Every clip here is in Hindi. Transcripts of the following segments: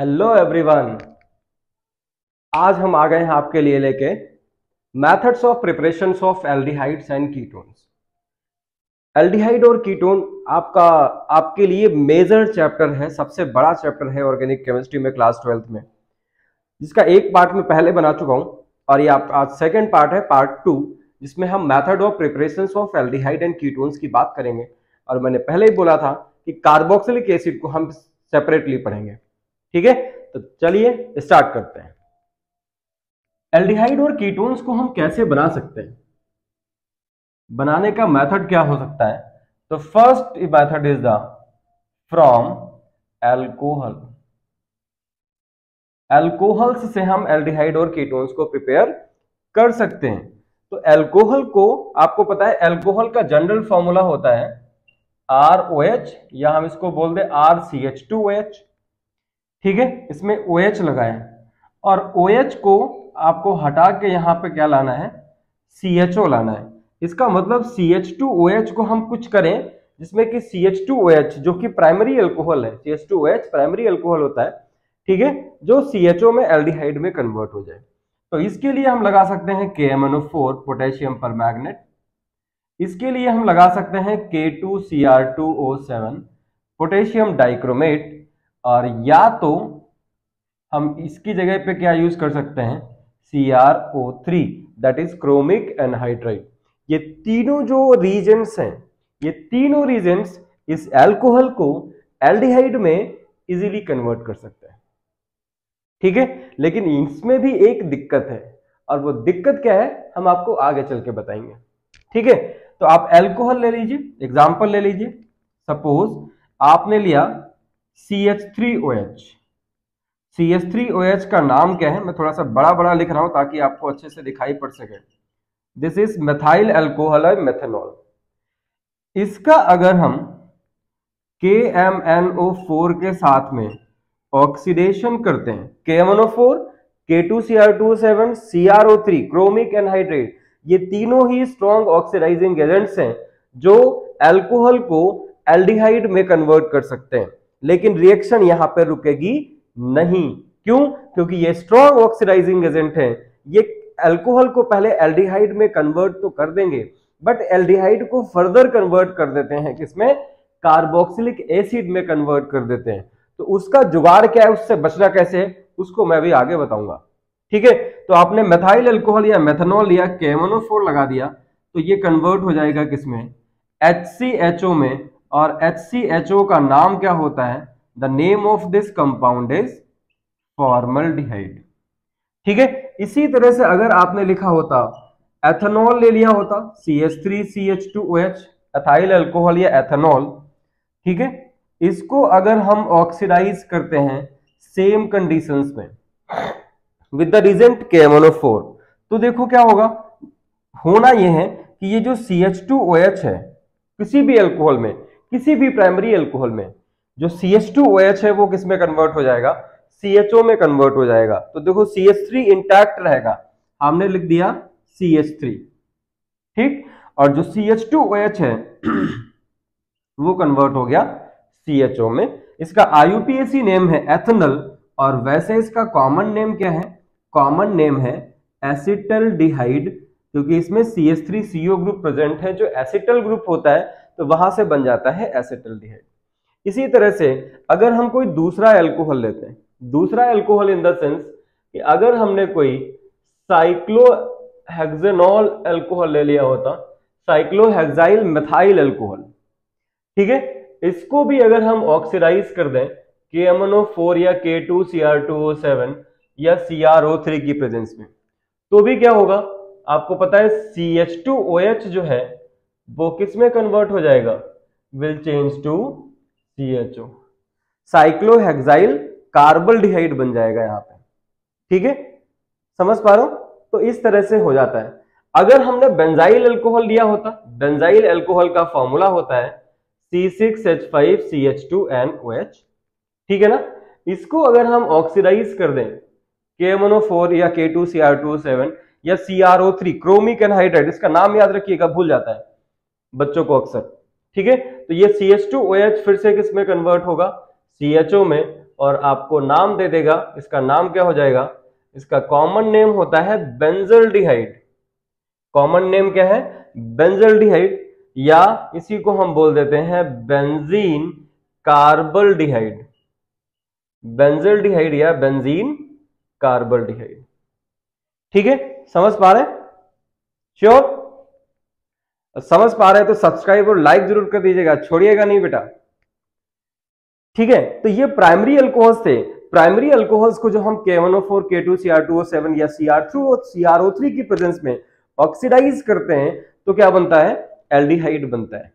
Hello everyone. आज हम आ गए हैं आपके लिए लेके methods of preparations of aldehydes and ketones. Aldehyde और कीटोन आपके लिए मेजर चैप्टर है, सबसे बड़ा चैप्टर है ऑर्गेनिक केमिस्ट्री में क्लास 12th में, जिसका एक पार्ट में पहले बना चुका हूं और ये आज सेकंड पार्ट है, पार्ट 2, जिसमें हम method of preparations of aldehyde and ketones की बात करेंगे। और मैंने पहले ही बोला था कि कार्बोक्सिलिक एसिड को हम सेपरेटली पढ़ेंगे। ठीक है, तो चलिए स्टार्ट करते हैं। एल्डिहाइड और कीटोन्स को हम कैसे बना सकते हैं, बनाने का मेथड क्या हो सकता है? तो first method is the from alcohol. Alcohols से हम एल्डिहाइड और कीटोन्स को प्रिपेयर कर सकते हैं। तो एल्कोहल को आपको पता है, एल्कोहल का जनरल फॉर्मूला होता है ROH, या हम इसको बोल दे RCH2OH। ठीक है, इसमें OH लगाए और OH को आपको हटा के यहां पे क्या लाना है, CHO लाना है। इसका मतलब CH2OH को हम कुछ करें जिसमें कि CH2OH जो कि प्राइमरी अल्कोहल है, CH2OH प्राइमरी अल्कोहल होता है, ठीक है, जो CHO में एल्डिहाइड में कन्वर्ट हो जाए। तो इसके लिए हम लगा सकते हैं KMNO4 पोटेशियम परमैंगनेट। इसके लिए हम लगा सकते हैं K2Cr2O7 पोटेशियम डाइक्रोमेट, और या तो हम इसकी जगह पे क्या यूज कर सकते हैं, CrO3 that is chromic anhydride. ये तीनों जो रीजेंट्स हैं, ये तीनों रीजेंट्स इस अल्कोहल को एल्डिहाइड में इजीली कन्वर्ट कर सकते हैं। ठीक है, लेकिन इसमें भी एक दिक्कत है, और वो दिक्कत क्या है हम आपको आगे चल के बताएंगे। ठीक है, तो आप अल्कोहल ले लीजिए, एग्जांपल ले लीजिए। सपोज आपने लिया CH3OH। CH3OH का नाम क्या है, मैं थोड़ा सा बड़ा बड़ा लिख रहा हूं ताकि आपको अच्छे से दिखाई पड़ सके। This is methyl alcohol methanol. इसका अगर हम KMNO4 के साथ में ऑक्सीडेशन करते हैं, KMNO4, K2Cr2O7, CrO3 chromic anhydride, ये तीनों ही स्ट्रॉन्ग ऑक्सीडाइजिंग एजेंट्स हैं जो अल्कोहल को एल्डिहाइड में कन्वर्ट कर सकते हैं, लेकिन रिएक्शन यहां पर रुकेगी नहीं। क्यों? क्योंकि ये स्ट्रॉन्ग ऑक्सीडाइजिंग एजेंट हैं, ये अल्कोहल को पहले एल्डिहाइड में कन्वर्ट तो कर देंगे, बट एल्डिहाइड को फर्दर कन्वर्ट कर देते हैं किसमें, कार्बोक्सिलिक एसिड में कन्वर्ट कर देते हैं। तो उसका जुगाड़ क्या है, उससे बचना कैसे है, उसको मैं भी आगे बताऊंगा। ठीक है, तो आपने मेथाइल अल्कोहल या मेथनॉल लिया, KMNO4 लगा दिया, तो ये कन्वर्ट हो जाएगा किसमें, HCHO में, और HCHO का नाम क्या होता है, the name of this compound is formaldehyde. ठीक है, इसी तरह से अगर आपने लिखा होता एथेनॉल ले लिया होता, CH3CH2OH, एथाइल अल्कोहल या एथेनॉल। ठीक है, इसको अगर हम ऑक्सीडाइज करते हैं सेम कंडीशंस में विद द रिजेंट KMNO4, तो देखो क्या होगा, होना यह है कि ये जो CH2OH है किसी भी अल्कोहल में, किसी भी प्राइमरी अल्कोहल में, जो CH2OH है वो किस में कन्वर्ट हो जाएगा, CHO में कन्वर्ट हो जाएगा। तो देखो CH3 इंटैक्ट रहेगा, हमने लिख दिया CH3, ठीक, और जो CH2OH है वो कन्वर्ट हो गया CHO में। इसका IUPAC नेम है एथेनल, और वैसे इसका कॉमन नेम क्या है, कॉमन नेम है एसिटल्डिहाइड, क्योंकि इसमें CH3CO ग्रुप प्रेजेंट है, जो एसिटल ग्रुप होता है तो वहां से बन जाता है एसिटल्डिहाइड। इसी तरह से अगर हम कोई दूसरा अल्कोहल लेते हैं, दूसरा अल्कोहल इन द सेंस कि अगर हमने कोई साइक्लोहेक्सेनॉल अल्कोहल ले लिया होता, साइक्लोहेक्साइल मेथाइल अल्कोहल, ठीक है, इसको भी अगर हम ऑक्सीडाइज कर दें KMNO4 या K2Cr2O7 या CrO3 की प्रेजेंस में, तो भी क्या होगा, आपको पता है CH2OH जो है वो किस में कन्वर्ट हो जाएगा, will change to CHO, cyclohexyl carbaldehyde बन जाएगा यहां पे। ठीक है, समझ पा रहे हो? तो इस तरह से हो जाता है। अगर हमने बेंजाइल अल्कोहल लिया होता, बेंजाइल अल्कोहल का फॉर्मूला होता है C6H5CH2NOH, ठीक है ना, इसको अगर हम ऑक्सीडाइज कर दें KMNO4 या K2Cr2O7 या CrO3 क्रोमिक एनहाइड्राइड, इसका नाम याद रखिएगा, भूल जाता है बच्चों को अक्सर। ठीक है, तो ये CH2OH फिर से किस में कन्वर्ट होगा, CHO में, और आपको नाम दे देगा। इसका नाम क्या हो जाएगा? इसका कॉमन नेम होता है बेंजल्डिहाइड। कॉमन नेम क्या है? बेंजल्डिहाइड, या इसी को हम बोल देते हैं बेंजीन कार्बल्डिहाइड। बेंजल्डिहाइड या बेंजीन कार्बल्डिहाइड। ठीक है, समझ पा रहे हैं? श्योर? समझ पा रहे हैं तो सब्सक्राइब और लाइक जरूर कर दीजिएगा, छोड़िएगा नहीं बेटा। ठीक है, तो ये प्राइमरी अल्कोहल्स थे। प्राइमरी अल्कोहल्स को जो हम K1O4, K2Cr2O7 या CrO3 की प्रेजेंस में ऑक्सीडाइज करते हैं तो क्या बनता है? एल्डिहाइड बनता है।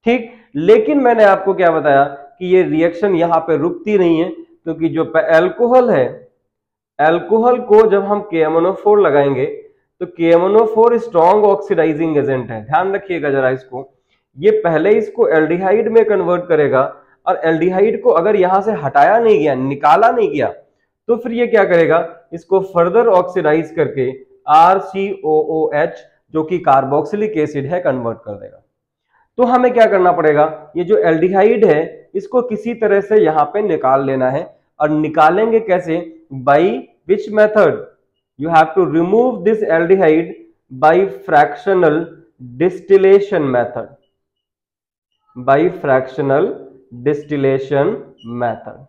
ठीक, लेकिन मैंने आपको क्या बताया कि ये रिएक्शन यहां पे रुकती नहीं है, क्योंकि जो अल्कोहल है, अल्कोहल को जब हम KMnO4 लगाएंगे तो KMnO4 स्ट्रॉन्ग ऑक्सीडाइजिंग एजेंट है। ध्यान रखिएगा जरा इसको, ये पहले इसको एल्डिहाइड में कन्वर्ट करेगा, और एल्डिहाइड को अगर यहां से हटाया नहीं गया, निकाला नहीं गया, तो फिर ये क्या करेगा? इसको फर्दर ऑक्सीडाइज करके RCOOH जो कि कार्बोक्सिलिक एसिड है कन्वर्ट कर देगा। तो हमें क्या करना पड़ेगा? ये जो एल्डिहाइड है इसको किसी तरह से यहां पे निकाल लेना है। और निकालेंगे कैसे? By which method? You have to remove this aldehyde by fractional distillation method. By fractional distillation method.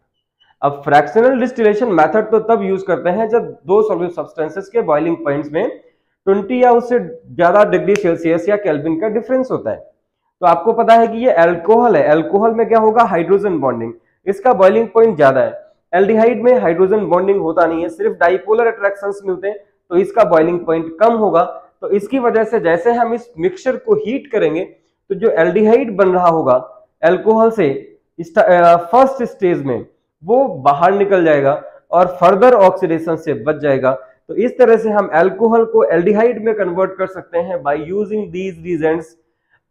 अब फ्रैक्शनल डिस्टिलेशन मेथड तो तब यूज करते हैं जब दो सॉल्यूट सब्सटेंसेस के बॉइलिंग पॉइंट्स में 20 या उससे ज्यादा डिग्री सेल्सियस या केल्विन का डिफरेंस होता है। तो आपको पता है कि ये अल्कोहल है, अल्कोहल में क्या होगा? हाइड्रोजन बॉन्डिंग, इसका बॉइलिंग पॉइंट ज्यादा है। एल्डिहाइड में हाइड्रोजन बॉन्डिंग होता नहीं है, सिर्फ डाइपोलर अट्रैक्शंस मिलते हैं, तो इसका बॉइलिंग पॉइंट कम होगा। तो इसकी वजह से जैसे हम इस मिक्सचर को हीट करेंगे तो जो एल्डिहाइड बन रहा होगा अल्कोहल से फर्स्ट स्टेज में, वो बाहर निकल जाएगा और फर्दर ऑक्सीडेशन से बच जाएगा। तो इस तरह से हम अल्कोहल को एल्डिहाइड में कन्वर्ट कर सकते हैं बाय यूजिंग दीज रीजेंट्स।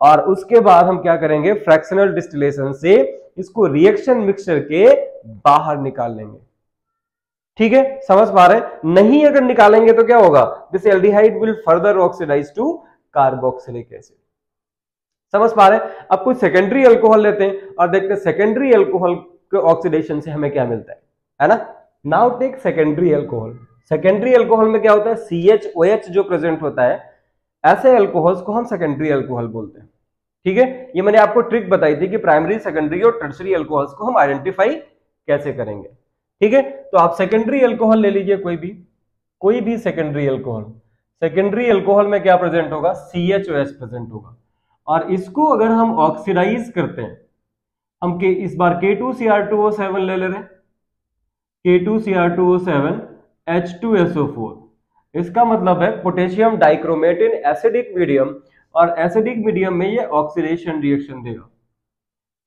और उसके बाद हम क्या करेंगे? फ्रैक्शनल डिस्टिलेशन से इसको रिएक्शन मिक्सचर के बाहर निकाल लेंगे। ठीक है, समझ पा रहे हैं? नहीं अगर निकालेंगे तो क्या होगा? This aldehyde will further oxidise to carboxylic acid. समझ पा रहे हैं? अब कोई सेकेंडरी अल्कोहल लेते हैं और देखते हैं सेकेंडरी अल्कोहल के ऑक्सीडेशन से हमें क्या मिलता है ना? Now take secondary alcohol. Secondary alcohol में क्या होता है? CHOH जो प्रेजेंट होता है, ऐसे अल्कोहल्स को हम सेकेंडरी अल्कोहल बोलते हैं। ठीक है, ये मैंने आपको ट्रिक बताई थी कि प्राइमरी, सेकेंडरी और टर्शरी अल्कोहल्स को हम आइडेंटिफाई कैसे करेंगे। ठीक है, तो आप सेकेंडरी अल्कोहल ले लीजिए, कोई भी सेकेंडरी अल्कोहल। सेकेंडरी अल्कोहल में क्या प्रेजेंट होगा? CHOH प्रेजेंट होगा। और इसको अगर हम ऑक्सीडाइज करते हैं, हम इस बार K2Cr2O7 ले ले रहे हैं, K2Cr2O7 H2SO4। इसका मतलब है potassium dichromate in acidic medium, और एसिडिक मीडियम में ये ऑक्सीडेशन रिएक्शन देगा।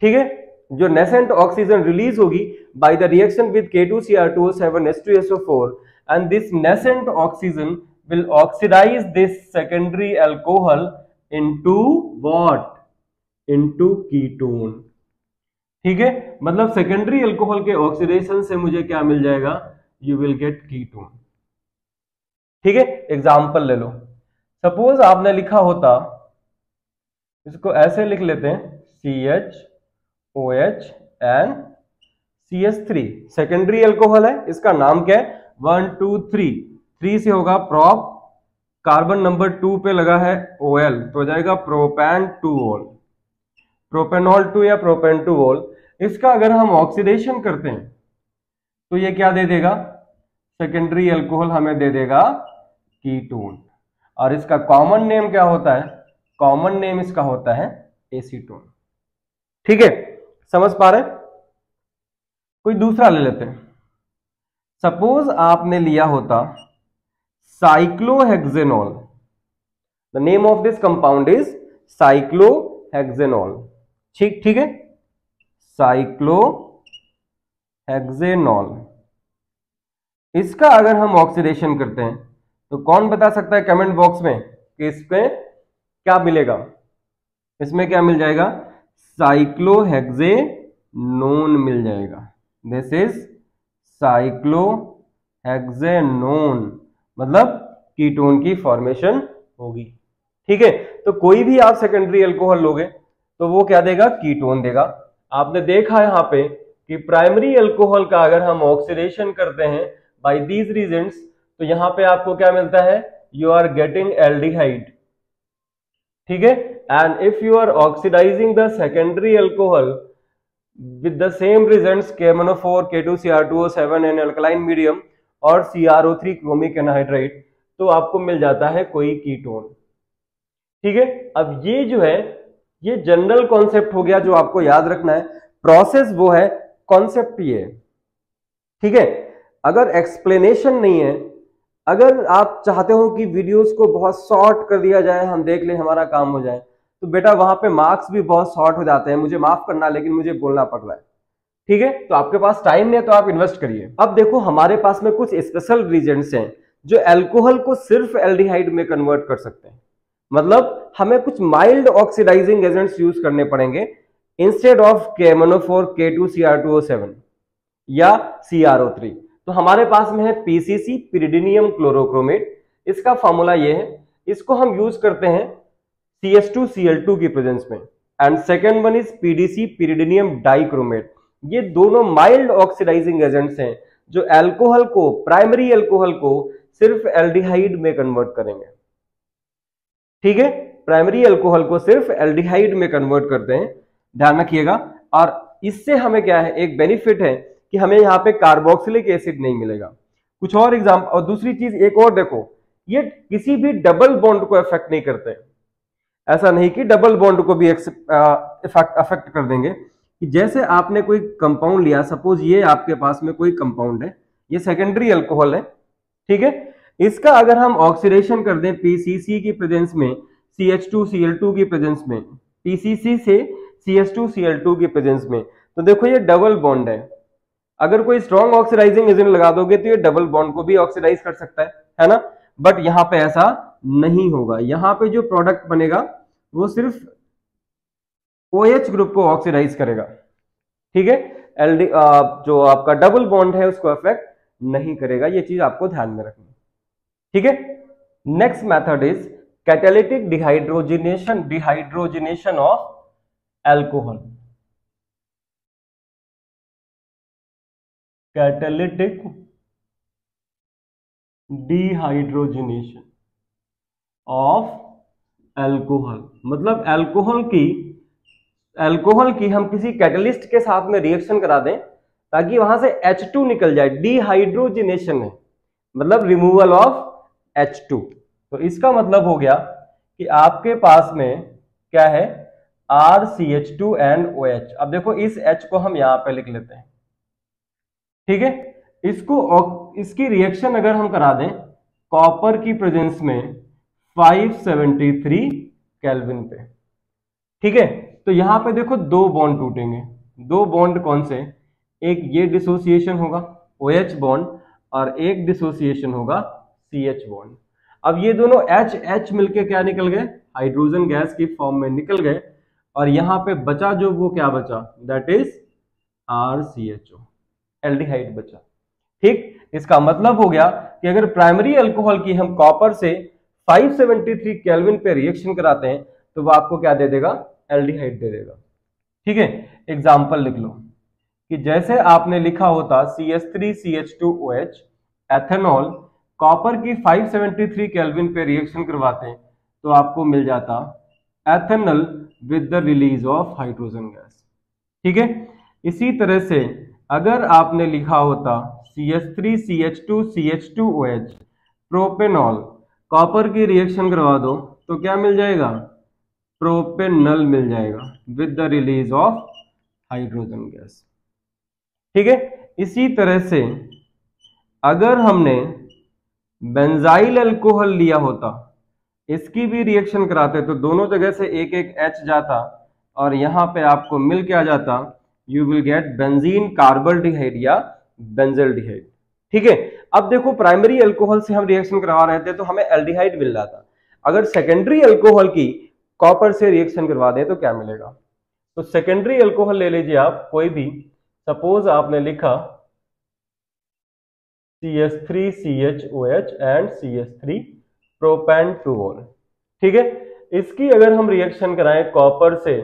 ठीक है, जो नेसेंट ऑक्सीजन रिलीज होगी by the reaction with K2Cr2O7 H2SO4, and this nascent oxygen will oxidize this secondary alcohol into what? Into ketone। ठीक है, मतलब सेकेंडरी अल्कोहल के ऑक्सीडेशन से मुझे क्या मिल जाएगा? You will get ketone. ठीक है, एग्जाम्पल ले लो। सपोज आपने लिखा होता, इसको ऐसे लिख लेते हैं, CHOH and CH3 secondary alcohol है। इसका नाम क्या है? 1 2 3 3 से होगा प्रोप, कार्बन नंबर 2 पे लगा है OL, तो हो जाएगा प्रोपेन 2-OL, प्रोपेनॉल 2 या प्रोपेन 2-OL। इसका अगर हम ऑक्सीडेशन करते हैं तो ये क्या दे देगा? सेकेंडरी अल्कोहल हमें दे देगा कीटोन। और इसका कॉमन नेम क्या होता है? कॉमन नेम इसका होता है एसीटोन। ठीक है, समझ पा रहे हैं? कोई दूसरा ले लेते हैं। सपोज आपने लिया होता cyclohexanol. The name of this compound is cyclohexanol. ठीक है, साइक्लोहेक्सेनॉल। इसका अगर हम ऑक्सीडेशन करते हैं तो कौन बता सकता है कमेंट बॉक्स में कि इसमें क्या मिलेगा? इसमें क्या मिल जाएगा? साइक्लोहेक्सेनोन मिल जाएगा। दिस इज साइक्लोहेक्सेनोन, मतलब कीटोन की फॉर्मेशन होगी। ठीक है, तो कोई भी आप सेकेंडरी अल्कोहल लोगे तो वो क्या देगा? कीटोन देगा। आपने देखा यहां पे कि प्राइमरी अल्कोहल का अगर हम ऑक्सीडेशन करते हैं बाय दीज रीजंस, तो यहां पे आपको क्या मिलता है, यू आर गेटिंग एल्डिहाइड, ठीक है। And if you are oxidising the secondary alcohol with the same results KMnO4 K2Cr2O7 and alkaline medium और CrO3 chromic anhydride, तो आपको मिल जाता है कोई कीटोन, ठीक है। अब ये जो है ये जनरल कॉन्सेप्ट हो गया जो आपको याद रखना है। प्रोसेस वो है, कॉन्सेप्ट ये है, ठीक है। अगर एक्सप्लेनेशन नहीं है, अगर आप चाहते हो कि वीडियोस को बहुत शॉर्ट कर दिया जाए, हम देख लें हमारा काम हो जाए, तो बेटा वहां पे मार्क्स भी बहुत शॉर्ट हो जाते हैं, मुझे माफ करना लेकिन मुझे बोलना पड़ रहा है, ठीक है। तो आपके पास टाइम नहीं है तो आप इन्वेस्ट करिए। अब देखो हमारे पास में कुछ स्पेशल रीजेंट्स हैं जो अल्कोहल को सिर्फ एल्डिहाइड में कन्वर्ट कर सकते हैं, मतलब हमें कुछ माइल्ड ऑक्सीडाइजिंग एजेंट्स यूज करने पड़ेंगे इंस्टेड ऑफ KMnO4 K2Cr2O7 या CrO3। तो हमारे पास में है PCC, पिरिडीनियम क्लोरोक्रोमेट। इसका फॉर्मूला ये है, इसको हम यूज करते हैं CH2Cl2 की प्रेजेंस में। And second one is PDC, pyridinium dichromate. ये दोनों माइल्ड ऑक्सीडाइजिंग एजेंट्स हैं जो अल्कोहल को, प्राइमरी अल्कोहल को सिर्फ एल्डिहाइड में कन्वर्ट करेंगे, ठीक है। प्राइमरी अल्कोहल को सिर्फ एल्डिहाइड में कन्वर्ट करते हैं, ध्यान रखिएगा। और इससे हमें क्या है, एक बेनिफिट है कि हमें यहाँ पे कार्बोक्सिलिक एसिड नहीं मिलेगा। कुछ और एग्जाम्पल, और दूसरी चीज एक और देखो, ये किसी भी डबल बॉन्ड को इफेक्ट नहीं करते। ऐसा नहीं कि डबल बॉन्ड को भी अफेक्ट कर देंगे। कि जैसे आपने कोई कंपाउंड लिया, सपोज ये आपके पास में कोई कंपाउंड है, ये सेकेंडरी अल्कोहल है, ठीक है। इसका अगर हम ऑक्सीडेशन कर दें PCC की प्रेजेंस में, CH2Cl2 की प्रेजेंस में, PCC से CH2Cl2 की प्रेजेंस में, तो देखो ये डबल बॉन्ड है। अगर कोई स्ट्रॉन्ग ऑक्सीडाइजिंग एजेंट लगा दोगे तो ये डबल बॉन्ड को भी ऑक्सीडाइज कर सकता है ना। बट यहाँ पे ऐसा नहीं होगा, यहाँ पे जो प्रोडक्ट बनेगा वो सिर्फ OH ग्रुप को ऑक्सीडाइज करेगा, ठीक है। जो आपका डबल बॉन्ड है उसको अफेक्ट नहीं करेगा, ये चीज आपको ध्यान में रखनी, ठीक है। Next method is catalytic dehydrogenation of alcohol. Catalytic dehydrogenation of alcohol, मतलब अल्कोहल की हम किसी कैटलिस्ट के साथ में रिएक्शन करा दें ताकि वहां से H2 निकल जाए। डिहाइड्रोजिनेशन है मतलब रिमूवल ऑफ H2। तो इसका मतलब हो गया कि आपके पास में क्या है, RCH2 and OH। अब देखो इस H को हम यहां पे लिख लेते हैं, ठीक है। इसकी रिएक्शन अगर हम करा दें कॉपर की प्रेजेंस में 573 केल्विन पे, ठीक है। तो यहां पे देखो दो बॉन्ड टूटेंगे। दो बॉन्ड कौन से, एक ये डिसोसिएशन होगा OH बॉन्ड और एक डिसोसिएशन होगा CH बॉन्ड। अब ये दोनों H मिलके क्या निकल गए, हाइड्रोजन गैस की फॉर्म में निकल गए, और यहां पे बचा जो वो क्या बचा, दैट इज RCHO, एल्डिहाइड बचा, ठीक। इसका मतलब हो गया कि अगर प्राइमरी अल्कोहल की हम कॉपर से 573 केल्विन पे रिएक्शन कराते हैं तो वो आपको क्या दे देगा, एल्डिहाइड दे देगा, ठीक है। एग्जाम्पल लिख लो कि जैसे आपने लिखा होता CH3CH2OH एथेनॉल, कॉपर की 573 केल्विन पे रिएक्शन करवाते हैं तो आपको मिल जाता ethanol with the release of hydrogen gas, ठीक है। इसी तरह से अगर आपने लिखा होता CH3CH2CH2OH प्रोपेनॉल, कॉपर की रिएक्शन करवा दो तो क्या मिल जाएगा, प्रोपेनॉल मिल जाएगा with the release of hydrogen gas, ठीक है। इसी तरह से अगर हमने बेंजाइल अल्कोहल लिया होता, इसकी भी रिएक्शन कराते तो दोनों जगह से एक एक H जाता और यहां पे आपको मिल के आ जाता, यू विल गेट बेंजीन कार्बल्डिहाइड या बेंजल्डिहाइड, ठीक है। अब देखो प्राइमरी अल्कोहल से हम रिएक्शन करवा रहे थे तो हमें एल्डिहाइड मिल रहा था, अगर सेकेंडरी अल्कोहल की कॉपर से रिएक्शन करवा दें तो क्या मिलेगा। तो सेकेंडरी अल्कोहल ले लीजिए आप कोई भी, सपोज आपने लिखा CH3CHOH एंड CH3 प्रोपेन-2-ol, ठीक है। इसकी अगर हम रिएक्शन कराएं कॉपर से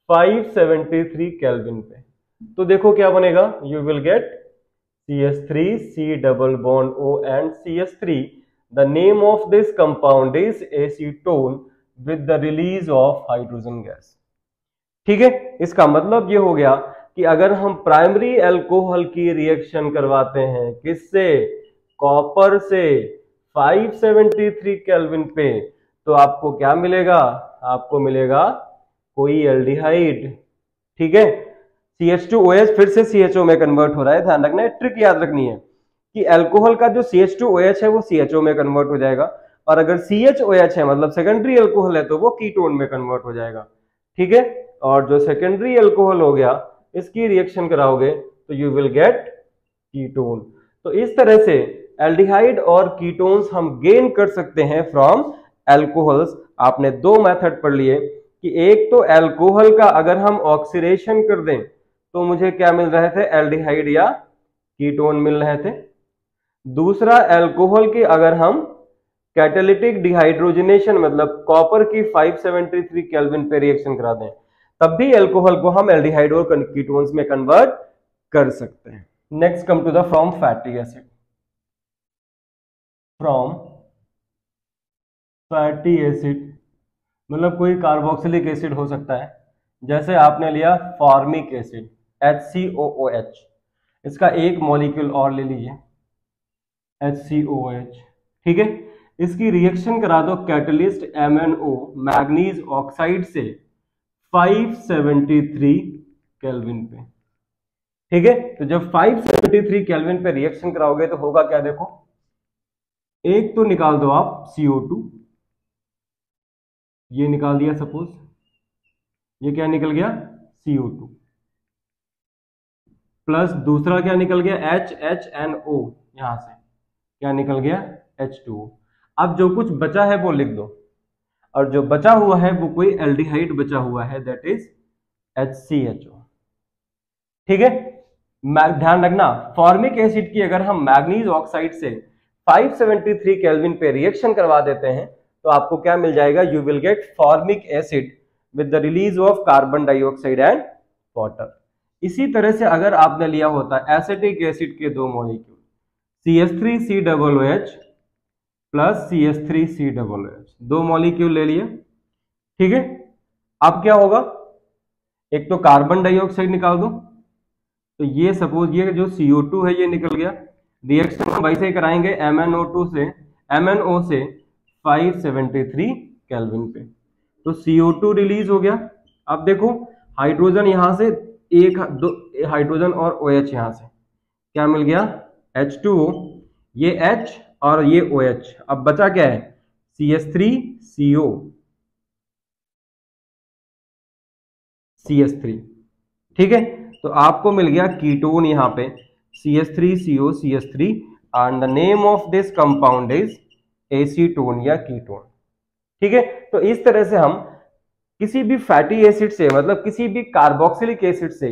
573 केल्विन पे तो देखो क्या बनेगा, you will get CH3 C double bond O and CH3. The name of this compound is acetone with the release of hydrogen gas. ठीक है, इसका मतलब ये हो गया कि अगर हम प्राइमरी अल्कोहल की रिएक्शन करवाते हैं किससे, कॉपर से 573 केल्विन पे, तो आपको क्या मिलेगा, आपको मिलेगा कोई एल्डिहाइड। ठीक है, CH2OH फिर से CHO में कन्वर्ट हो रहा है, ध्यान रखना है, ट्रिक याद रखनी है कि अल्कोहल का जो CH2OH है वो CHO में कन्वर्ट हो जाएगा, और अगर CHOH है मतलब सेकेंडरी अल्कोहल है तो वो कीटोन में कन्वर्ट हो जाएगा। ठीक है, और जो सेकेंडरी अल्कोहल हो गया इसकी रिएक्शन कराओगे तो यू विल गेट कीटोन। तो इस तरह से एल्डिहाइड और कीटोन्स हम गेन कर सकते हैं फ्रॉम अल्कोहल्स। आपने दो मेथड पढ़ लिए कि एक तो अल्कोहल का अगर हम ऑक्सीडेशन कर दें तो मुझे क्या मिल रहे थे, एल्डिहाइड या कीटोन मिल रहे थे। दूसरा, अल्कोहल की अगर हम कैटालिटिक डिहाइड्रोजनेशन मतलब कॉपर की 573 केल्विन पे रिएक्शन करा दें तब भी अल्कोहल को हम एल्डिहाइड और कीटोन्स में कन्वर्ट कर सकते हैं। Next come to the from fatty acid. From fatty acid मतलब कोई कार्बोक्सिलिक एसिड हो सकता है, जैसे आपने लिया फॉर्मिक एसिड HCOOH, इसका एक मॉलिक्यूल और ले लीजिए HCOOH। ठीक है, इसकी रिएक्शन करा दो कैटलिस्ट MnO मैग्नीज ऑक्साइड से 573 केल्विन पे। ठीक है, तो जब 573 केल्विन पे रिएक्शन कराओगे तो होगा क्या, देखो एक तो निकाल दो आप CO2, ये निकाल दिया सपोज, ये क्या निकल गया CO2, प्लस दूसरा क्या निकल गया HHNO, यहां से क्या निकल गया H2O। अब जो कुछ बचा है वो लिख दो, और जो बचा हुआ है वो कोई एल्डिहाइड बचा हुआ है, दैट इज HCHO। ठीक है, ध्यान रखना फॉर्मिक एसिड की अगर हम मैग्नीज ऑक्साइड से 573 केल्विन पे रिएक्शन करवा देते हैं तो आपको क्या मिल जाएगा, you will get formic acid with the release of carbon dioxide and water. इसी तरह से अगर आपने लिया होता एसिटिक एसिड के दो मॉलिक्यूल CH3COOH प्लस CH3COOH, दो मॉलिक्यूल ले लिए। ठीक है, अब क्या होगा, एक तो कार्बन डाइऑक्साइड निकाल दो, तो ये सपोज ये जो CO2 है ये निकल गया, रिएक्शन हम वैसे ही कराएंगे MnO से 573 केल्विन पे, तो CO2 रिलीज हो गया। अब देखो हाइड्रोजन यहां से एक दो हाइड्रोजन और OH यहां से क्या मिल गया H2O, ये H और ये OH, अब बचा क्या है CH3CO CH3। ठीक है, तो आपको मिल गया कीटोन यहां पे CH3CO CH3 and the name of this compound is acetone या कीटोन। ठीक है, तो इस तरह से हम किसी भी फैटी एसिड से मतलब किसी भी कार्बोक्सिलिक एसिड से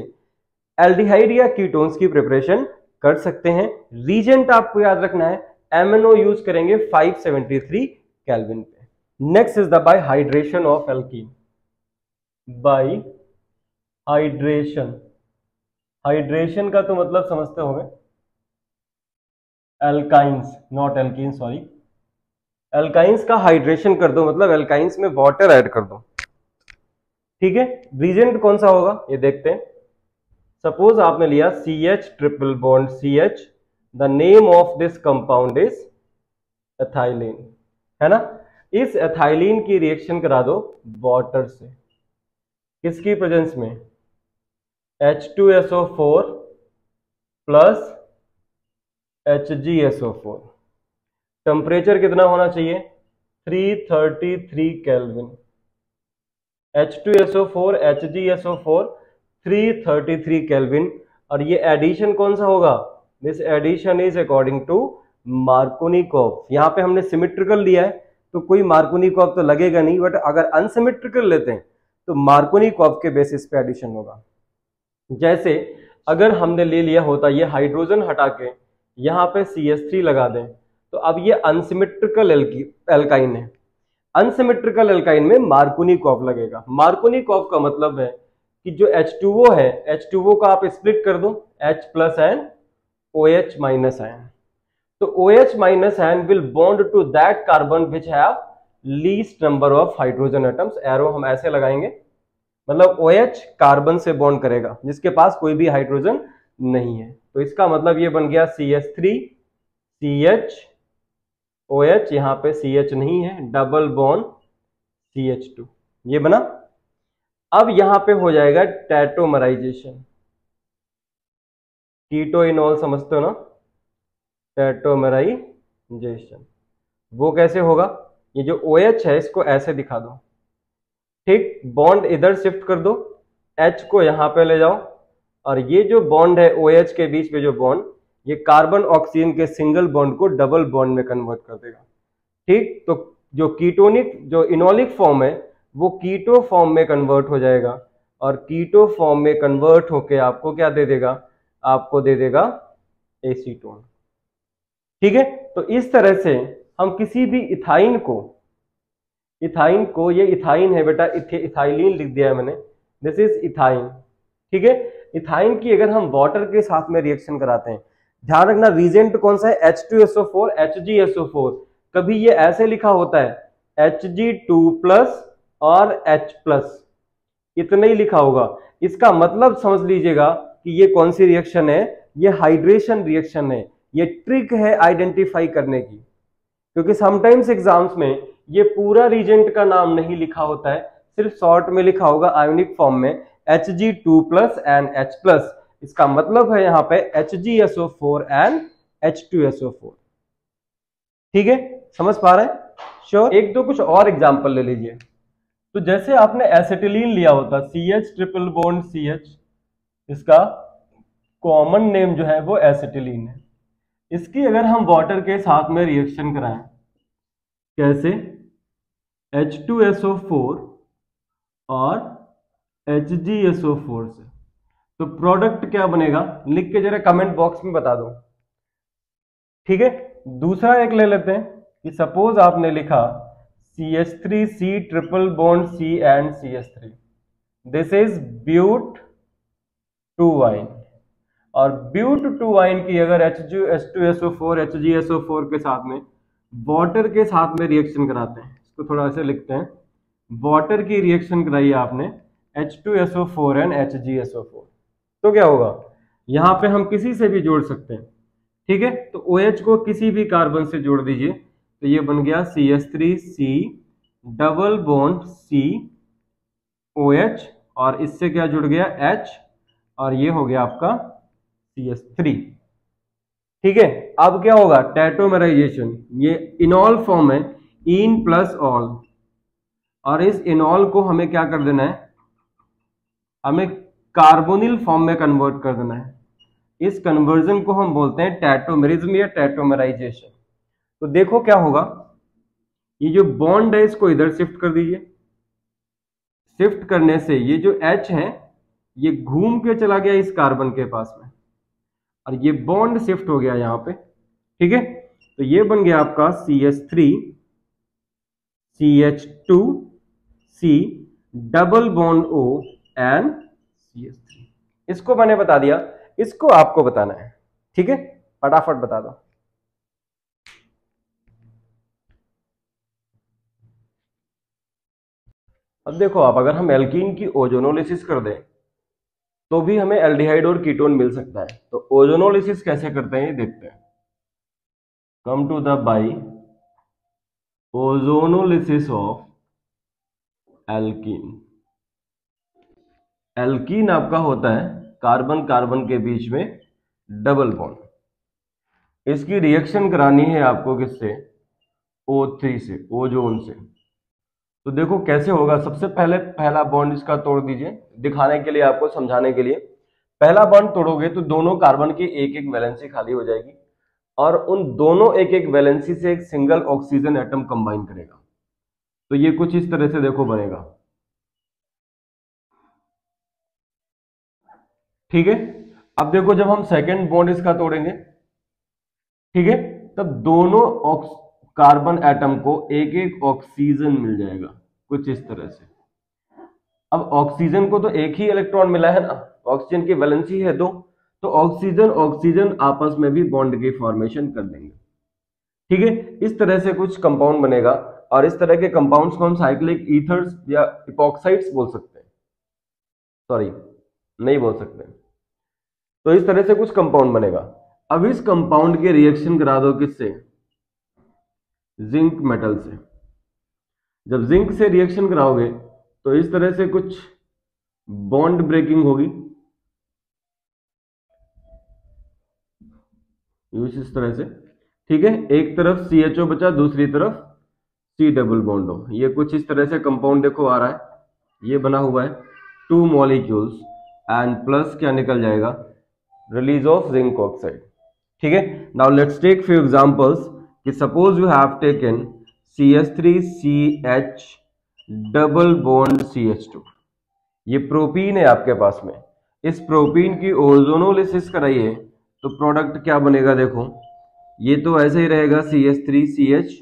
एल्डिहाइड या कीटोन्स की प्रिपरेशन कर सकते हैं। रीजेंट आपको याद रखना है MnO यूज करेंगे 573 केल्विन पे। Next is the by hydration of alkene. Bye hydration, hydration का तो मतलब समझते होंगे, alkynes not alkene sorry, alkynes का हाइड्रेशन कर दो मतलब एल्काइंस में वाटर ऐड कर दो। ठीक है, रीजेंट कौन सा होगा ये देखते हैं। सपोज आपने लिया CH triple bond CH, the name of this compound is ethylene, है ना। इस एथाइलिन की रिएक्शन करा दो वाटर से, किसकी प्रेजेंस में H2SO4 प्लस HgSO4। टेम्परेचर कितना होना चाहिए 333 केल्विन। H2SO4 HgSO4 333 केल्विन, और ये एडिशन कौन सा होगा, this addition is according to Markovnikov. यहाँ पे हमने सिमेट्रिकल लिया है तो कोई मार्कोनिकॉफ तो लगेगा नहीं, बट अगर अनसिमेट्रिकल लेते हैं तो मार्कोनिकॉफ के बेसिस पे एडिशन होगा। जैसे अगर हमने ले लिया होता ये हाइड्रोजन हटा के यहाँ पे CH3 लगा दें तो अब ये अनसिमेट्रिकल एल्काइन है, अनसिमेट्रिकल एल्काइन में मार्कोनिकॉफ लगेगा। मार्कोनिकॉफ का मतलब है कि जो H2O है, H2O का आप स्प्लिट कर दो, H plus and OH minus ion. तो OH minus ion will bond to that carbon which have least number of hydrogen atoms. Arrow हम ऐसे लगाएंगे, मतलब OH कार्बन से बॉन्ड करेगा जिसके पास कोई भी हाइड्रोजन नहीं है। तो इसका मतलब ये बन गया CH3 CH OH, यहां पे CH नहीं है, डबल बॉन्ड CH2, ये बना। अब यहां पे हो जाएगा टैटोमराइजेशन। कीटोइनॉल समझते हो ना, टैटोमराइजेशन वो कैसे होगा? ये जो OH है इसको ऐसे दिखा दो, ठीक, बॉन्ड इधर शिफ्ट कर दो, H को यहां पे ले जाओ, और ये जो बॉन्ड है OH के बीच में जो बॉन्ड, ये कार्बन ऑक्सीजन के सिंगल बॉन्ड को डबल बॉन्ड में कन्वर्ट कर देगा, ठीक। तो जो कीटोनिक जो इनोलिक फॉर्म है वो कीटो फॉर्म में कन्वर्ट हो जाएगा, और कीटो फॉर्म में कन्वर्ट होके आपको क्या दे देगा? आपको दे देगा एसीटोन, ठीक है। तो इस तरह से हम किसी भी इथाइन को ये इथाइन है बेटा, इथाइलिन लिख दिया है मैंने, दिस इज इथाइन, ठीक है। इथाइन की अगर हम वाटर के साथ में रिएक्शन कराते हैं, ध्यान रखना रीजेंट कौन सा है? H2SO4 HgSO4। कभी ये ऐसे लिखा होता है Hg2+ और H+, इतना ही लिखा होगा। इसका मतलब समझ लीजिएगा कि ये कौन सी रिएक्शन है? ये हाइड्रेशन रिएक्शन है। ये ट्रिक है आइडेंटिफाई करने की, क्योंकि समटाइम्स एग्जाम्स में ये पूरा रीजेंट का नाम नहीं लिखा होता है, सिर्फ शॉर्ट में लिखा होगा आयोनिक फॉर्म में Hg2+ एंड H+। इसका मतलब है यहाँ पे HgSO4 एंड H2SO4, ठीक है, समझ पा रहे हैं? श्योर। एक दो कुछ और एग्जांपल ले लीजिए। तो जैसे आपने एसिटिलीन लिया होता, CH ट्रिपल बॉन्ड CH, इसका कॉमन नेम जो है वो एसिटिलीन है। इसकी अगर हम वाटर के साथ में रिएक्शन कराएं, कैसे? H2SO4 और HgSO4 से, तो प्रोडक्ट क्या बनेगा? लिख के जरा कमेंट बॉक्स में बता दो, ठीक है। दूसरा एक ले लेते हैं कि सपोज आपने लिखा CH3C triple bond C and CH3, this is but two yne, और ब्यूट टू वाइन की अगर H2SO4 HgSO4 के साथ में वाटर के साथ में रिएक्शन कराते हैं, इसको थोड़ा ऐसे लिखते हैं, वाटर की रिएक्शन कराई आपने H2SO4 एंड HgSO4, तो क्या होगा? यहां पे हम किसी से भी जोड़ सकते हैं, ठीक है। तो OH को किसी भी कार्बन से जोड़ दीजिए, तो ये बन गया CH3C double bond C OH, और इससे क्या जुड़ गया? H, और ये हो गया आपका CH3, ठीक है। अब क्या होगा? टैटोमराइजेशन। ये इनॉल फॉर्म है, इन प्लस ऑल, और इस इनॉल को हमें क्या कर देना है? हमें कार्बोनिल फॉर्म में कन्वर्ट कर देना है। इस कन्वर्जन को हम बोलते हैं टैटोमेरिज्म या टैटोमराइजेशन। तो देखो क्या होगा, ये जो बॉन्ड है इसको इधर शिफ्ट कर दीजिए, शिफ्ट करने से ये जो H है ये घूम के चला गया इस कार्बन के पास में, और ये बॉन्ड शिफ्ट हो गया यहां पे, ठीक है। तो ये बन गया आपका CH3 CH2C double bond O and CH3। इसको मैंने बता दिया, इसको आपको बताना है, ठीक है, फटाफट बता दो। अब देखो आप, अगर हम एल्कीन की ओजोनोलिसिस कर दें तो भी हमें एल्डिहाइड और कीटोन मिल सकता है। तो ओजोनोलिसिस कैसे करते हैं ये देखते हैं। Come to the by ozonolysis of alkene. Alkene आपका होता है कार्बन कार्बन के बीच में डबल बॉन्ड। इसकी रिएक्शन करानी है आपको किससे? O3 से, ओजोन से। तो देखो कैसे होगा। सबसे पहले पहला बॉन्ड इसका तोड़ दीजिए, दिखाने के लिए, आपको समझाने के लिए। पहला बॉन्ड तोड़ोगे तो दोनों कार्बन की एक एक वैलेंसी खाली हो जाएगी, और उन दोनों एक एक वैलेंसी से एक सिंगल ऑक्सीजन एटम कंबाइन करेगा। तो ये कुछ इस तरह से देखो बनेगा, ठीक है। अब देखो जब हम सेकेंड बॉन्ड इसका तोड़ेंगे, ठीक है, तब दोनों कार्बन एटम को एक एक ऑक्सीजन मिल जाएगा, कुछ इस तरह से। अब ऑक्सीजन को तो एक ही इलेक्ट्रॉन मिला है ना, ऑक्सीजन की वैलेंसी है 2, तो ऑक्सीजन ऑक्सीजन आपस में भी बॉन्ड की फॉर्मेशन कर देंगे। ठीक है, इस तरह से कुछ कंपाउंड बनेगा, और इस तरह के कंपाउंड्स को हम साइक्लिक ईथर्स या इपॉक्साइड्स बोल सकते हैं, सॉरी नहीं बोल सकते। तो इस तरह से कुछ कंपाउंड बनेगा। अब इस कंपाउंड के रिएक्शन करा दो किससे, जिंक मेटल से। जब जिंक से रिएक्शन कराओगे तो इस तरह से कुछ बॉन्ड ब्रेकिंग होगी, इस तरह से। ठीक है, एक तरफ CHO बचा, दूसरी तरफ C डबल बॉन्ड हो, ये कुछ इस तरह से कंपाउंड देखो आ रहा है, ये बना हुआ है 2 मॉलिक्यूल्स एंड प्लस क्या निकल जाएगा, रिलीज ऑफ जिंक ऑक्साइड। ठीक है, now let's take few examples कि suppose you have taken CH3CH double bond CH2, ये प्रोपीन है आपके पास में, इस प्रोपीन की ओजोनोलिसिस कराइए तो प्रोडक्ट क्या बनेगा, देखो ये तो ऐसे ही रहेगा CH3CH,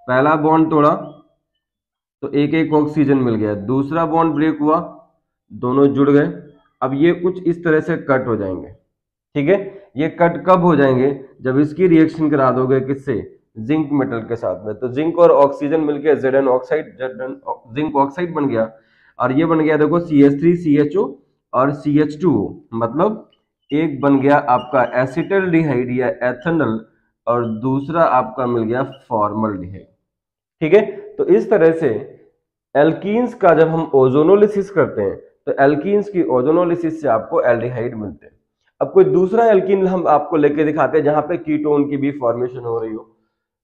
पहला बॉन्ड तोड़ा तो एक एक ऑक्सीजन मिल गया, दूसरा बॉन्ड ब्रेक हुआ, दोनों जुड़ गए। अब ये कुछ इस तरह से कट हो जाएंगे। ठीक है, ये कट कब हो जाएंगे, जब इसकी रिएक्शन करा दोगे किससे, जिंक मेटल के साथ में, तो जिंक और ऑक्सीजन मिलकर Zn ऑक्साइड, जिंक ऑक्साइड बन गया, और ये बन गया देखो CH3CHO और CH2O, मतलब एक बन गया आपका एसिटल्डिहाइड या एथेनॉल, और दूसरा आपका मिल गया फॉर्मल्डिहाइड। ठीक है, तो इस तरह से एल्कीन्स का जब हम ओजोनोलिसिस करते हैं तो एल्कीन्स की ओजोनोलिसिस से आपको एल्डिहाइड मिलते हैं। अब कोई दूसरा एल्कीन हम आपको लेके दिखाते हैं जहां पे कीटोन की भी फॉर्मेशन हो रही हो,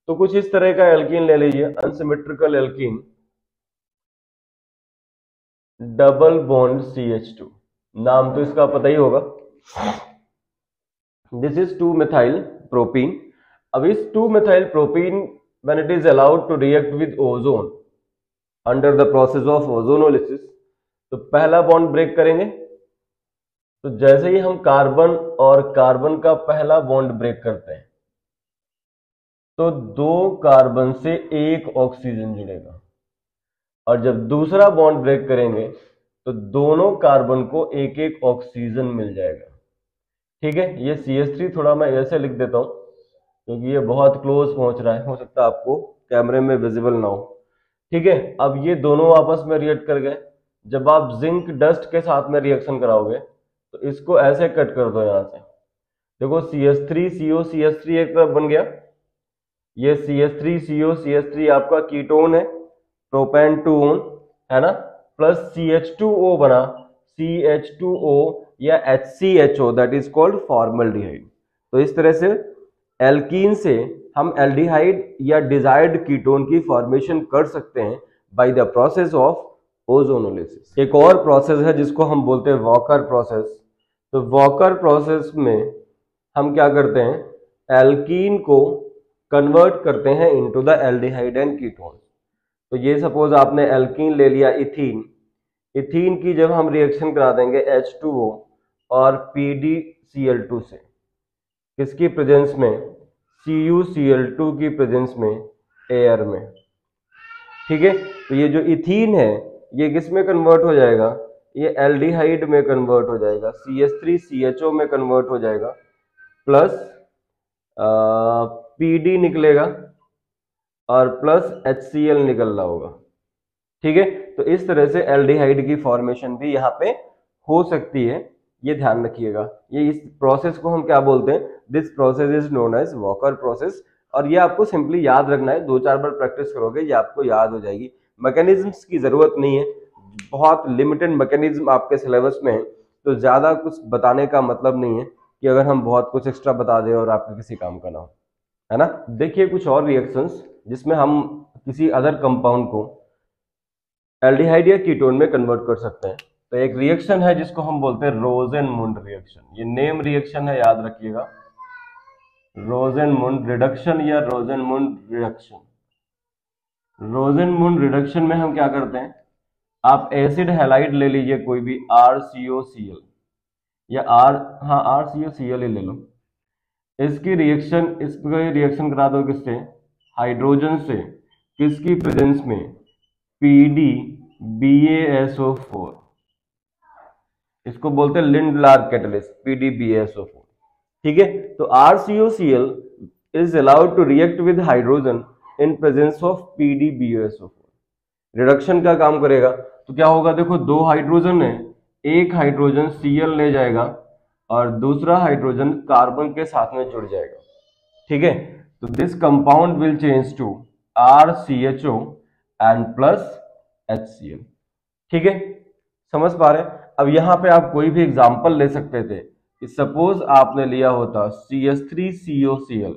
तो कुछ इस तरह का एल्कीन ले लीजिए, unsymmetrical alkene double bond CH2, नाम तो इसका पता ही होगा, दिस इज 2-methyl propene। अब इस 2-methyl propene when it is allowed to react with ozone under the process of ozonolysis, तो पहला बॉन्ड ब्रेक करेंगे, तो जैसे ही हम कार्बन और कार्बन का पहला बॉन्ड ब्रेक करते हैं तो 2 कार्बन से 1 ऑक्सीजन जुड़ेगा, और जब दूसरा बॉन्ड ब्रेक करेंगे तो दोनों कार्बन को एक एक ऑक्सीजन मिल जाएगा। ठीक है, ये CH3 थोड़ा मैं ऐसे लिख देता हूं क्योंकि ये बहुत क्लोज पहुंच रहा है, हो सकता है आपको कैमरे में विजिबल ना हो। ठीक है, अब ये दोनों आपस में रिएक्ट कर गए, जब आप जिंक डस्ट के साथ में रिएक्शन कराओगे तो इसको ऐसे कट कर दो, यहां से देखो CH3CO CH3 एक तरफ बन गया, ये CH3CO CH3 आपका कीटोन है, प्रोपेन 2 है ना, प्लस CH2O बना, CH2O या HCHO that is called formaldehyde. तो इस तरह से एल्कीन से हम एल्डिहाइड या डिजायर्ड कीटोन की फॉर्मेशन कर सकते हैं by the process of ozonolysis. एक और प्रोसेस है जिसको हम बोलते हैं वॉकर प्रोसेस। तो वॉकर प्रोसेस में हम क्या करते हैं, एल्कीन को कन्वर्ट करते हैं into the aldehyde and ketone. तो ये सपोज आपने एल्कीन ले लिया इथीन, इथीन की जब हम रिएक्शन करा देंगे H2O और PdCl2 से, किसकी प्रेजेंस में, CuCl2 की प्रेजेंस में, एयर में। ठीक है, तो ये जो इथीन है ये किस में कन्वर्ट हो जाएगा, ये एल्डिहाइड में कन्वर्ट हो जाएगा, CH3CHO में कन्वर्ट हो जाएगा, प्लस PD निकलेगा और प्लस HCl निकल रहा होगा। ठीक है, तो इस तरह से एल्डिहाइड की फॉर्मेशन भी यहाँ पे हो सकती है, ये ध्यान रखिएगा। ये इस प्रोसेस को हम क्या बोलते हैं, this process is known as Wacker process, और ये आपको सिंपली याद रखना है, 2-4 बार प्रैक्टिस करोगे ये आपको याद हो जाएगी। मैकेनिज्म्स की जरूरत नहीं है, बहुत लिमिटेड मैकेनिज्म आपके सिलेबस में है, तो ज्यादा कुछ बताने का मतलब नहीं है कि अगर हम बहुत कुछ एक्स्ट्रा बता दें और आपके किसी काम का ना हो, है ना। देखिए कुछ और रिएक्शंस जिसमें हम किसी अदर कंपाउंड को एल्डिहाइड या कीटोन में कन्वर्ट कर सकते हैं। तो एक रिएक्शन है जिसको हम बोलते हैं रोजेनमुंड रिएक्शन, ये नेम रिएक्शन है, याद रखिएगा, रोजेनमुंड रिडक्शन या रोजेनमुंड रिडक्शन। रोजेनमुंड रिडक्शन में हम क्या करते हैं, आप एसिड हैलाइड ले लीजिए कोई भी, RCOCl या RCOCl ही ले लो, इसकी रिएक्शन, इसको रिएक्शन करा दो किससे, हाइड्रोजन से, किसकी प्रेजेंस में, PdBaSO4, इसको बोलते हैं लिंडलार कैटलिस्ट, PDBaSO4। ठीक है, तो RCOCl is allowed to react with hydrogen in presence of PDBaSO4। Reduction का काम करेगा। तो क्या होगा, देखो दो हाइड्रोजन है, एक हाइड्रोजन Cl ले जाएगा और दूसरा हाइड्रोजन कार्बन के साथ में जुड़ जाएगा। ठीक है, तो this compound will change to RCHO and plus HCl। ठीक है, समझ पा रहे हैं। अब यहां पे आप कोई भी एग्जांपल ले सकते थे कि सपोज आपने लिया होता CH3COCl,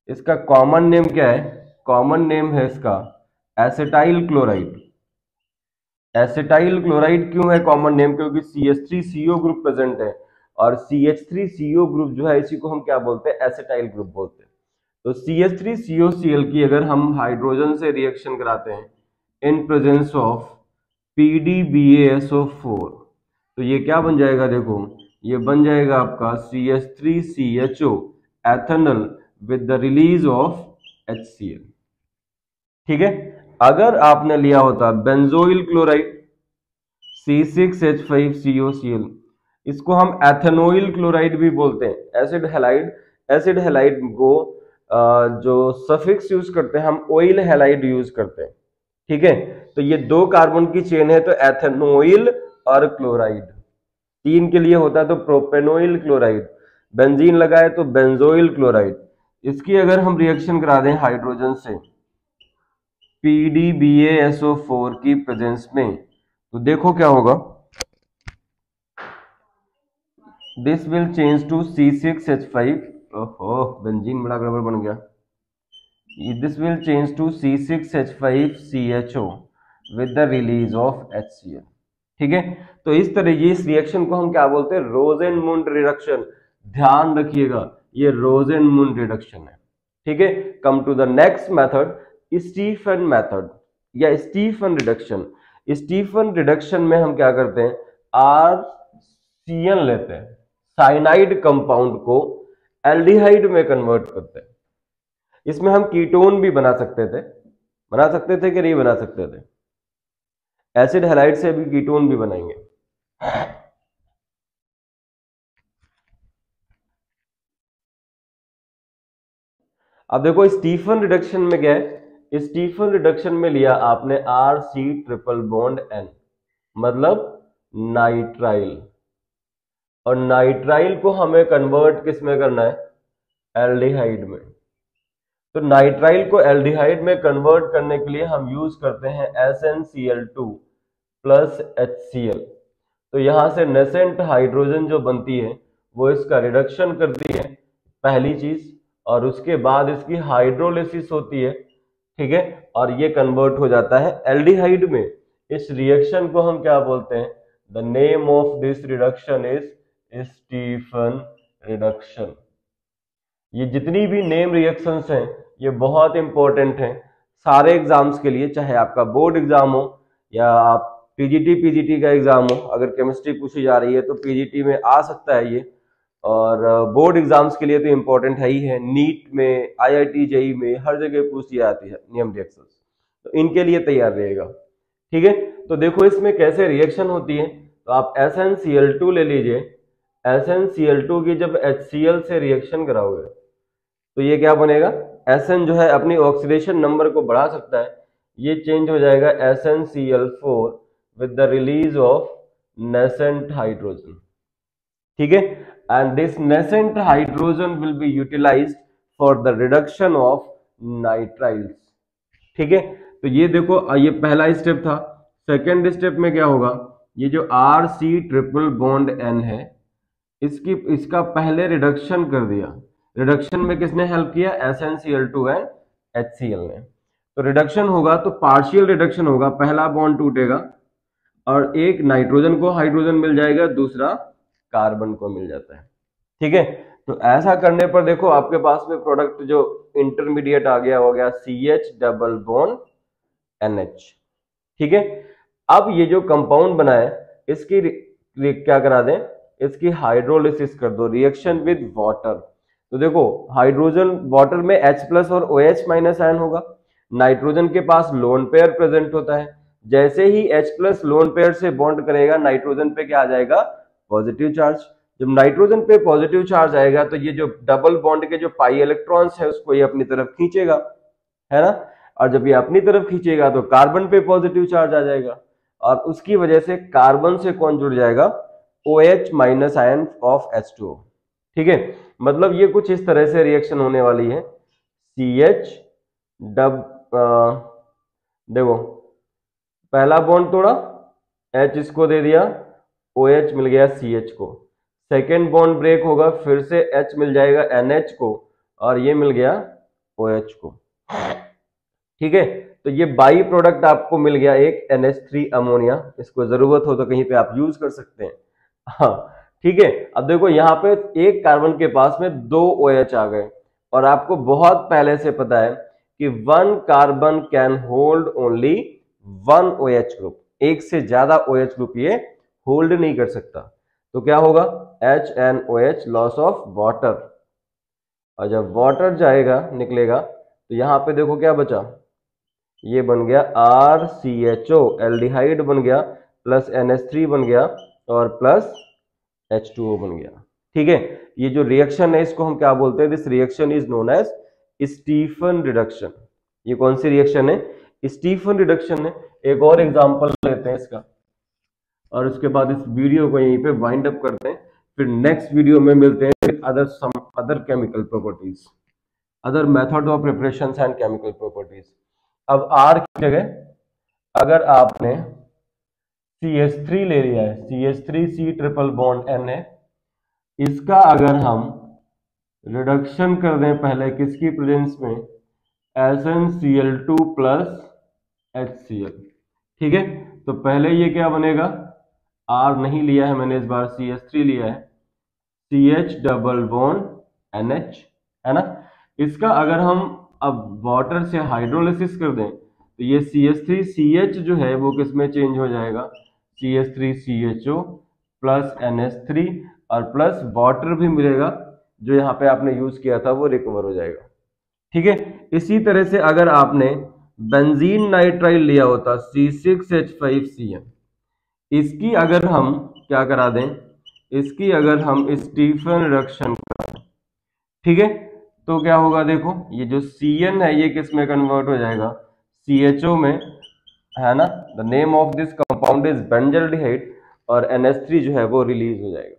इसका कॉमन नेम क्या है, कॉमन नेम है इसका एसिटाइल क्लोराइड। एसिटाइल क्लोराइड क्यों है कॉमन नेम, क्योंकि CH3CO ग्रुप प्रेजेंट है और CH3CO ग्रुप जो है इसी को हम क्या बोलते हैं, एसिटाइल ग्रुप बोलते हैं। तो CH3COCl की अगर हम हाइड्रोजन से रिएक्शन कराते हैं इन प्रेजेंस ऑफ PDBaSO4, तो ये क्या बन जाएगा, देखो ये बन जाएगा आपका CH3CHO ethanol with the release of HCl। ठीक है, अगर आपने लिया होता बेंजोइल क्लोराइड C6H5COCl, इसको हम एथेनोइल क्लोराइड भी बोलते हैं, एसिड हैलाइड। एसिड हैलाइड को जो सफिक्स यूज करते हैं हम ऑयल हैलाइड यूज करते हैं। ठीक है, तो ये दो कार्बन की चेन है तो एथेनोइल और क्लोराइड। तीन के लिए होता है तो प्रोपेनोइल क्लोराइड, बेंजीन लगाए तो बेंजोइल क्लोराइड। इसकी अगर हम रिएक्शन करा दें हाइड्रोजन से PDBaSO4 की प्रेजेंस में, तो देखो क्या होगा, this will change to C6H5, ओहो बेंजीन बड़ा गड़बड़ बन गया, this will change to C6H5CHO with the release of HCl। ठीक है, तो इस तरह ये इस रिएक्शन को हम क्या बोलते हैं, रोजेनमुंड रिडक्शन। ध्यान रखिएगा ये रोजेनमुंड रिडक्शन है। ठीक है, come to the next method, Stephen method या स्टीफन रिडक्शन। स्टीफन रिडक्शन में हम क्या करते हैं, RCl लेते हैं, साइनाइड कंपाउंड को एल्डिहाइड में कन्वर्ट करते हैं। इसमें हम कीटोन भी बना सकते थे कि नहीं बना सकते थे, एसिड हैलाइड से भी कीटोन भी बनाएंगे। अब देखो स्टीफन रिडक्शन में क्या है, स्टीफन रिडक्शन में लिया आपने RC ट्रिपल बॉन्ड N, मतलब नाइट्राइल, और नाइट्राइल को हमें कन्वर्ट किस में करना है, एल्डिहाइड में। तो नाइट्राइल को एल्डिहाइड में कन्वर्ट करने के लिए हम यूज करते हैं SnCl2 प्लस HCl। तो यहां से नेसेंट हाइड्रोजन जो बनती है वो इसका रिडक्शन करती है पहली चीज, और उसके बाद इसकी हाइड्रोलिसिस होती है। ठीक है, और ये कन्वर्ट हो जाता है एल्डिहाइड में। इस रिएक्शन को हम क्या बोलते हैं, the name of this reduction is Stephen reduction. ये जितनी भी नेम रिएक्शंस हैं ये बहुत इंपॉर्टेंट हैं सारे एग्जाम्स के लिए, चाहे आपका बोर्ड एग्जाम हो या आप पीजीटी का एग्जाम हो। अगर केमिस्ट्री पूछी जा रही है तो पीजीटी में आ सकता है ये, और बोर्ड एग्जाम्स के लिए तो इंपॉर्टेंट है ही है। नीट में, IIT JEE में हर जगह पूछी जाती है नेम रिएक्शंस, तो इनके लिए तैयार रहेगा। ठीक है, तो देखो इसमें कैसे रिएक्शन होती है, तो आप SnCl2 ले लीजिए। SnCl2 की जब HCl से रिएक्शन कराओगे तो ये क्या बनेगा, Sn जो है अपनी ऑक्सीडेशन नंबर को बढ़ा सकता है, ये चेंज हो जाएगा SnCl4 with the release of nascent hydrogen। ठीक है, and this nascent hydrogen will be utilized for the reduction of nitriles। ठीक है, तो ये देखो ये पहला स्टेप था। सेकेंड स्टेप में क्या होगा, ये जो RC ट्रिपल बॉन्ड N है इसका पहले रिडक्शन कर दिया। रिडक्शन में किसने हेल्प किया, SnCl2 एंड HCl ने। तो रिडक्शन होगा तो पार्शियल रिडक्शन होगा, पहला बॉन्ड टूटेगा और एक नाइट्रोजन को हाइड्रोजन मिल जाएगा, दूसरा कार्बन को मिल जाता है। ठीक है, तो ऐसा करने पर देखो आपके पास में प्रोडक्ट जो इंटरमीडिएट आ गया हो गया CH डबल बॉन्ड NH। ठीक है, अब ये जो कंपाउंड बना है इसकी क्या करा दें, इसकी हाइड्रोलिसिस कर दो, रिएक्शन विद वाटर। तो देखो हाइड्रोजन वाटर में H+ और OH- आयन होगा, नाइट्रोजन के पास लोन पेयर प्रेजेंट होता है, जैसे ही H+ लोन पेयर से बॉन्ड करेगा नाइट्रोजन पे क्या आ जाएगा, पॉजिटिव चार्ज। जब नाइट्रोजन पे पॉजिटिव चार्ज आएगा तो ये जो डबल बॉन्ड के जो पाई इलेक्ट्रॉन्स है उसको ये अपनी तरफ खींचेगा, है ना। और जब ये अपनी तरफ खींचेगा तो कार्बन पे पॉजिटिव चार्ज आ जाएगा और उसकी वजह से कार्बन से कौन जुड़ जाएगा, OH- आयन ऑफ H2O। ठीक है, मतलब ये कुछ इस तरह से रिएक्शन होने वाली है। CH देखो पहला बॉन्ड तोड़ा, H इसको दे दिया, OH मिल गया CH को। सेकेंड बॉन्ड ब्रेक होगा, फिर से H मिल जाएगा NH को और ये मिल गया OH को। ठीक है, तो ये बाई प्रोडक्ट आपको मिल गया एक NH3 अमोनिया। इसको जरूरत हो तो कहीं पे आप यूज कर सकते हैं। हाँ ठीक है, अब देखो यहाँ पे एक कार्बन के पास में 2 OH आ गए और आपको बहुत पहले से पता है कि 1 carbon can hold only 1 OH group, एक से ज्यादा OH ग्रुप ये होल्ड नहीं कर सकता। तो क्या होगा, HNOH, लॉस ऑफ वाटर। और जब वाटर जाएगा निकलेगा तो यहाँ पे देखो क्या बचा, ये बन गया RCHO, एल्डिहाइड बन गया, प्लस NH3 बन गया और प्लस H2O बन गया। ठीक है, ये जो रिएक्शन है इसको हम क्या बोलते हैं, this reaction is known as Stephen reduction. ये कौन सी रिएक्शन है, स्टीफन रिडक्शन है। एक और एग्जांपल लेते हैं इसका और उसके बाद इस वीडियो को यहीं पे वाइंड अप करते हैं। फिर नेक्स्ट वीडियो में मिलते हैं with some other chemical properties, other method of preparations and chemical properties. अब R की जगह अगर आपने CH3 ले लिया है, CH3C ट्रिपल बॉन्ड N है, इसका अगर हम रिडक्शन कर दें पहले किसकी प्रेजेंस में, SnCl2 प्लस HCl। ठीक है, तो पहले ये क्या बनेगा, R नहीं लिया है मैंने, इस बार CH3 लिया है, CH डबल बॉन्ड NH, है ना। इसका अगर हम अब वाटर से हाइड्रोलिसिस कर दें तो ये CH3CH जो है वो किस में चेंज हो जाएगा, CH3CHO प्लस NH3 और प्लस वाटर भी मिलेगा, जो यहाँ पे आपने यूज किया था वो रिकवर हो जाएगा। ठीक है, इसी तरह से अगर आपने बेंजीन नाइट्राइल लिया होता C6H5Cl, इसकी अगर हम क्या करा दें, इसकी अगर हम स्टीफन रिडक्शन करें, ठीक है, तो क्या होगा, देखो ये जो Cn है ये किस में कन्वर्ट हो जाएगा, CHO में, है ना। The name of this compound is benzaldehyde और NH3 जो है वो रिलीज हो जाएगा।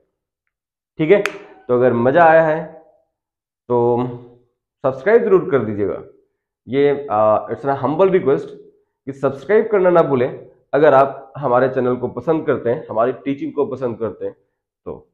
ठीक है, तो अगर मजा आया है तो सब्सक्राइब जरूर कर दीजिएगा। ये इट्स अ हम्बल रिक्वेस्ट कि सब्सक्राइब करना ना भूलें अगर आप हमारे चैनल को पसंद करते हैं, हमारी टीचिंग को पसंद करते हैं तो।